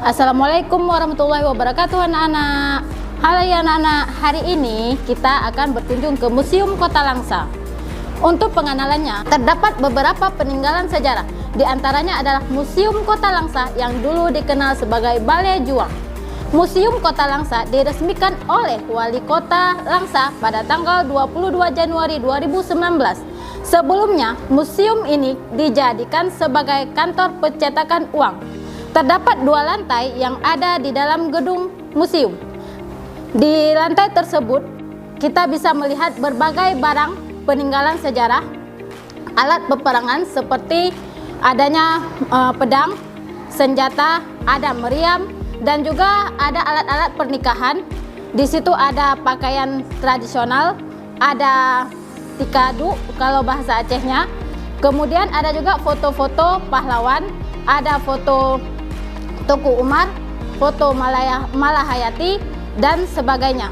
Assalamualaikum warahmatullahi wabarakatuh anak-anak. Halo ya anak-anak, hari ini kita akan berkunjung ke Museum Kota Langsa. Untuk pengenalannya, terdapat beberapa peninggalan sejarah. Di antaranya adalah Museum Kota Langsa yang dulu dikenal sebagai Balai Juang. Museum Kota Langsa diresmikan oleh Wali Kota Langsa pada tanggal 22 Januari 2019. Sebelumnya, museum ini dijadikan sebagai kantor pencetakan uang. Terdapat 2 lantai yang ada di dalam gedung museum. Di lantai tersebut, kita bisa melihat berbagai barang peninggalan sejarah, alat peperangan seperti adanya pedang, senjata, ada meriam, dan juga ada alat-alat pernikahan. Di situ ada pakaian tradisional, ada tikadu kalau bahasa Acehnya. Kemudian ada juga foto-foto pahlawan, ada foto Tuku Umar, foto Malahayati, dan sebagainya.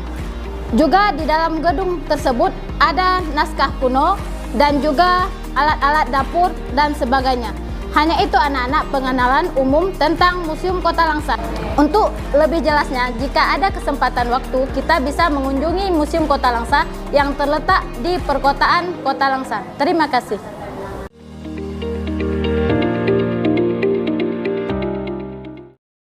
Juga di dalam gedung tersebut ada naskah kuno dan juga alat-alat dapur dan sebagainya. Hanya itu anak-anak pengenalan umum tentang Museum Kota Langsa. Untuk lebih jelasnya, jika ada kesempatan waktu, kita bisa mengunjungi Museum Kota Langsa yang terletak di perkotaan Kota Langsa. Terima kasih.